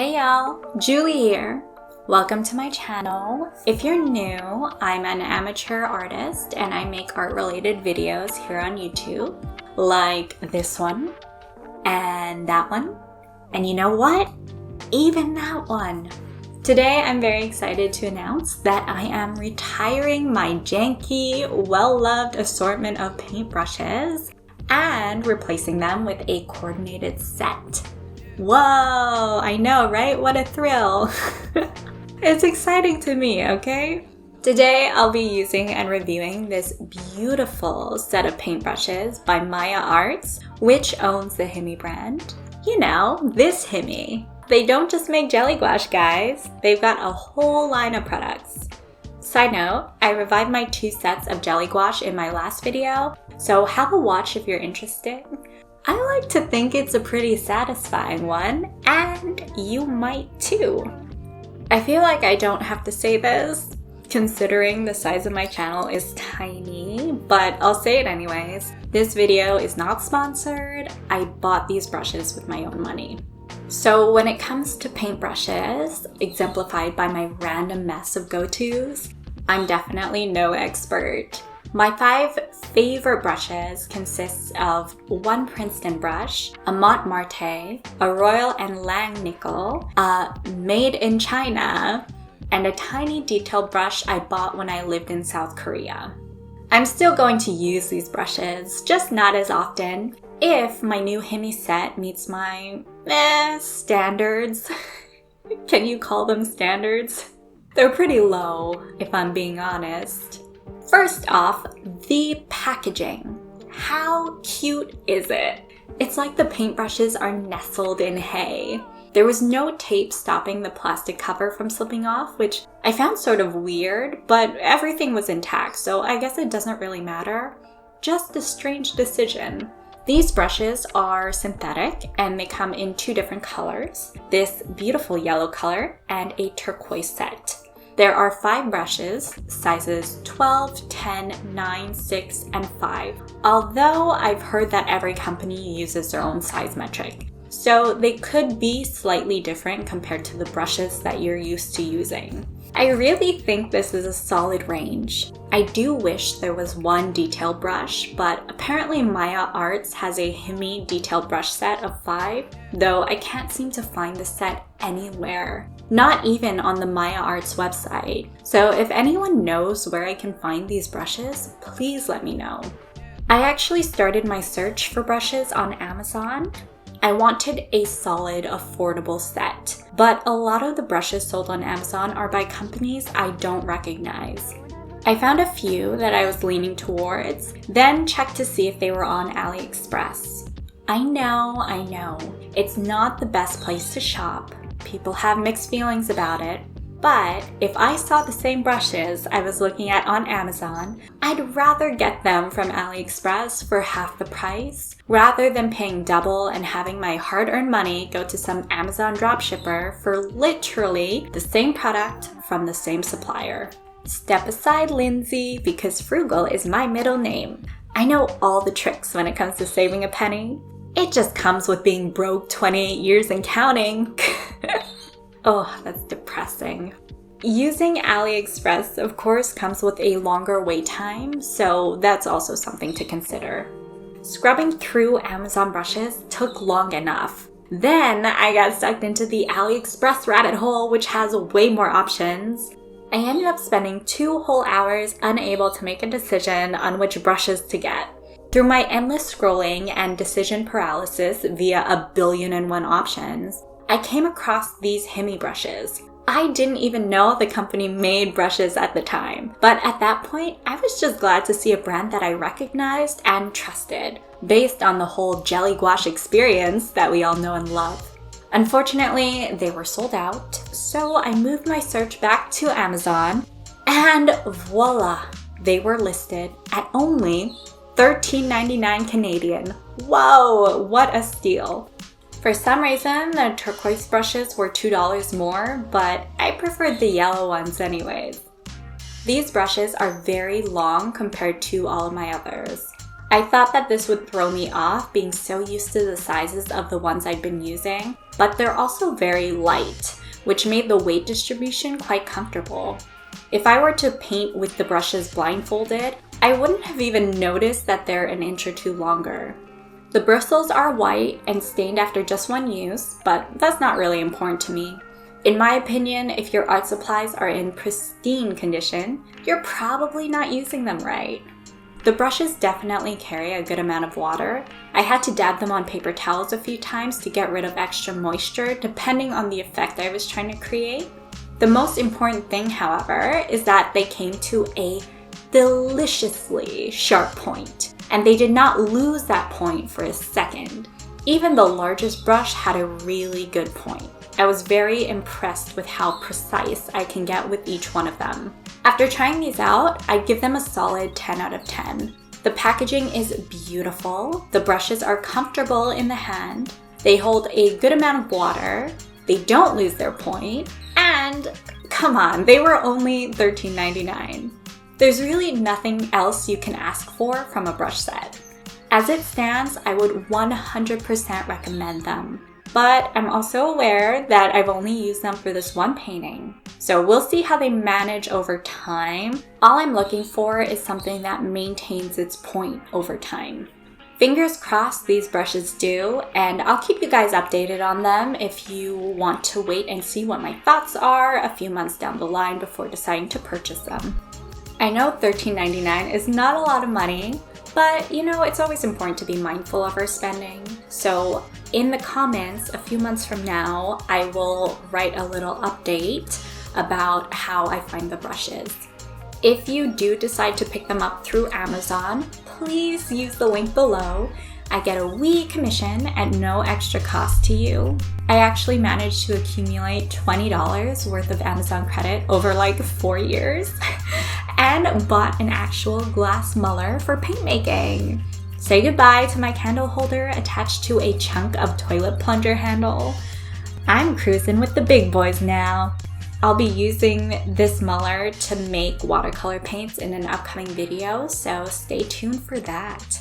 Hey y'all, Juli here. Welcome to my channel. If you're new, I'm an amateur artist and I make art-related videos here on YouTube, like this one, and that one, and you know what? Even that one. Today, I'm very excited to announce that I am retiring my janky, well-loved assortment of paintbrushes and replacing them with a coordinated set. Whoa, I know, right? What a thrill. It's exciting to me, okay? Today, I'll be using and reviewing this beautiful set of paintbrushes by Miya Arts, which owns the HIMI brand. You know, this HIMI. They don't just make jelly gouache, guys. They've got a whole line of products. Side note, I revived my 2 sets of jelly gouache in my last video, so have a watch if you're interested. I like to think it's a pretty satisfying one, and you might too. I feel like I don't have to say this, considering the size of my channel is tiny, but I'll say it anyways. This video is not sponsored. I bought these brushes with my own money. So when it comes to paintbrushes, exemplified by my random mess of go-tos, I'm definitely no expert. My 5 favorite brushes consists of one Princeton brush, a Montmartre, a Royal and Lang nickel, a made in China, and a tiny detailed brush I bought when I lived in South Korea. I'm still going to use these brushes, just not as often, if my new HIMI set meets my standards. Can you call them standards? They're pretty low, if I'm being honest. First off, the packaging. How cute is it? It's like the paintbrushes are nestled in hay. There was no tape stopping the plastic cover from slipping off, which I found sort of weird, but everything was intact, so I guess it doesn't really matter. Just a strange decision. These brushes are synthetic and they come in 2 different colors, this beautiful yellow color and a turquoise set. There are 5 brushes, sizes 12, 10, 9, 6, and 5, although I've heard that every company uses their own size metric. So they could be slightly different compared to the brushes that you're used to using. I really think this is a solid range. I do wish there was one detailed brush, but apparently Miya Arts has a HIMI detailed brush set of 5, though I can't seem to find the set anywhere. Not even on the Miya Arts website. So if anyone knows where I can find these brushes, please let me know. I actually started my search for brushes on Amazon. I wanted a solid, affordable set, but a lot of the brushes sold on Amazon are by companies I don't recognize. I found a few that I was leaning towards, then checked to see if they were on AliExpress. I know, it's not the best place to shop. People have mixed feelings about it, but if I saw the same brushes I was looking at on Amazon, I'd rather get them from AliExpress for half the price, rather than paying double and having my hard-earned money go to some Amazon dropshipper for literally the same product from the same supplier. Step aside, Lindsay, because frugal is my middle name. I know all the tricks when it comes to saving a penny. It just comes with being broke 28 years and counting. Oh, that's depressing. Using AliExpress, of course, comes with a longer wait time, so that's also something to consider. Scrubbing through Amazon brushes took long enough. Then I got sucked into the AliExpress rabbit hole, which has way more options. I ended up spending 2 whole hours unable to make a decision on which brushes to get. Through my endless scrolling and decision paralysis via a 1,000,000,001 options, I came across these HIMI brushes. I didn't even know the company made brushes at the time, but at that point, I was just glad to see a brand that I recognized and trusted, based on the whole jelly gouache experience that we all know and love. Unfortunately, they were sold out, so I moved my search back to Amazon, and voila, they were listed at only $13.99 Canadian. Whoa, what a steal. For some reason, the turquoise brushes were $2 more, but I preferred the yellow ones anyways. These brushes are very long compared to all of my others. I thought that this would throw me off being so used to the sizes of the ones I'd been using, but they're also very light, which made the weight distribution quite comfortable. If I were to paint with the brushes blindfolded, I wouldn't have even noticed that they're an inch or two longer. The bristles are white and stained after just one use, but that's not really important to me. In my opinion, if your art supplies are in pristine condition, you're probably not using them right. The brushes definitely carry a good amount of water. I had to dab them on paper towels a few times to get rid of extra moisture, depending on the effect I was trying to create. The most important thing, however, is that they came to a deliciously sharp point, and they did not lose that point for a second. Even the largest brush had a really good point. I was very impressed with how precise I can get with each one of them. After trying these out, I'd give them a solid 10 out of 10. The packaging is beautiful, the brushes are comfortable in the hand, they hold a good amount of water, they don't lose their point, and come on, they were only $13.99. There's really nothing else you can ask for from a brush set. As it stands, I would 100% recommend them. But I'm also aware that I've only used them for this one painting. So we'll see how they manage over time. All I'm looking for is something that maintains its point over time. Fingers crossed these brushes do, and I'll keep you guys updated on them if you want to wait and see what my thoughts are a few months down the line before deciding to purchase them. I know $13.99 is not a lot of money, but you know, it's always important to be mindful of our spending. So in the comments a few months from now, I will write a little update about how I find the brushes. If you do decide to pick them up through Amazon, please use the link below. I get a wee commission at no extra cost to you. I actually managed to accumulate $20 worth of Amazon credit over like 4 years and bought an actual glass muller for paint making. Say goodbye to my candle holder attached to a chunk of toilet plunger handle. I'm cruising with the big boys now. I'll be using this muller to make watercolor paints in an upcoming video, so stay tuned for that.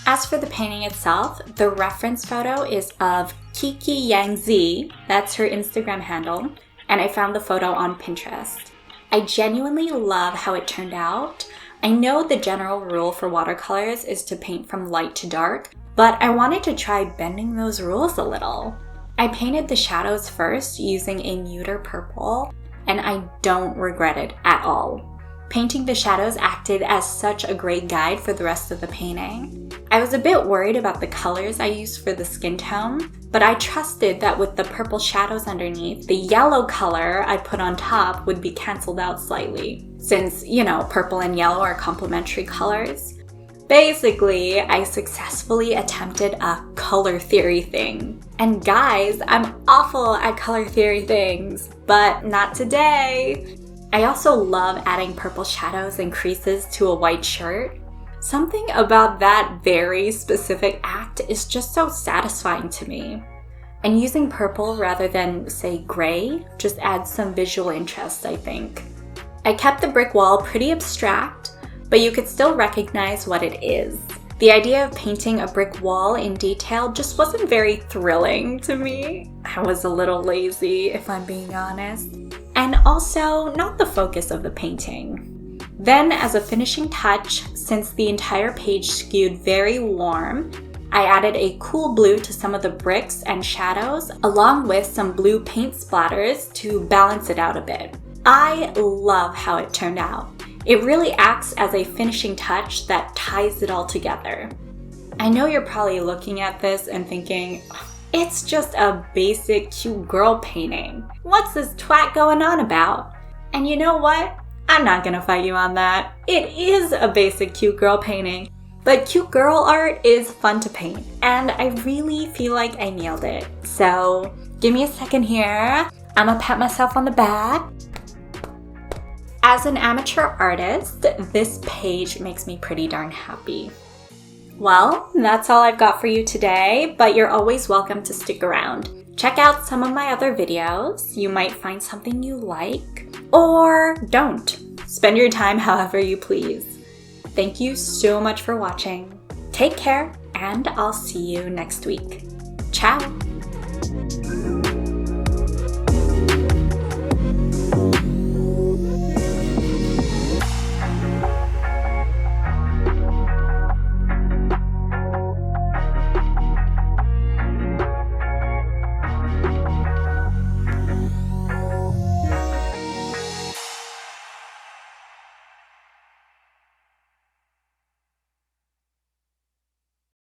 As for the painting itself, the reference photo is of Kiki Yang Z, that's her Instagram handle, and I found the photo on Pinterest. I genuinely love how it turned out. I know the general rule for watercolors is to paint from light to dark, but I wanted to try bending those rules a little. I painted the shadows first using a muter purple, and I don't regret it at all. Painting the shadows acted as such a great guide for the rest of the painting. I was a bit worried about the colors I used for the skin tone, but I trusted that with the purple shadows underneath, the yellow color I put on top would be canceled out slightly, since, you know, purple and yellow are complementary colors. Basically, I successfully attempted a color theory thing. And guys, I'm awful at color theory things, but not today. I also love adding purple shadows and creases to a white shirt. Something about that very specific act is just so satisfying to me. And using purple rather than, say, gray just adds some visual interest, I think. I kept the brick wall pretty abstract, but you could still recognize what it is. The idea of painting a brick wall in detail just wasn't very thrilling to me. I was a little lazy, if I'm being honest. And also not the focus of the painting. Then, as a finishing touch, since the entire page skewed very warm, I added a cool blue to some of the bricks and shadows, along with some blue paint splatters to balance it out a bit. I love how it turned out. It really acts as a finishing touch that ties it all together. I know you're probably looking at this and thinking, it's just a basic cute girl painting. What's this twat going on about? And you know what? I'm not gonna fight you on that. It is a basic cute girl painting, but cute girl art is fun to paint, and I really feel like I nailed it. So give me a second here. I'm gonna pat myself on the back. As an amateur artist, this page makes me pretty darn happy. Well, that's all I've got for you today, but you're always welcome to stick around. Check out some of my other videos. You might find something you like, or don't. Spend your time however you please. Thank you so much for watching. Take care, and I'll see you next week. Ciao!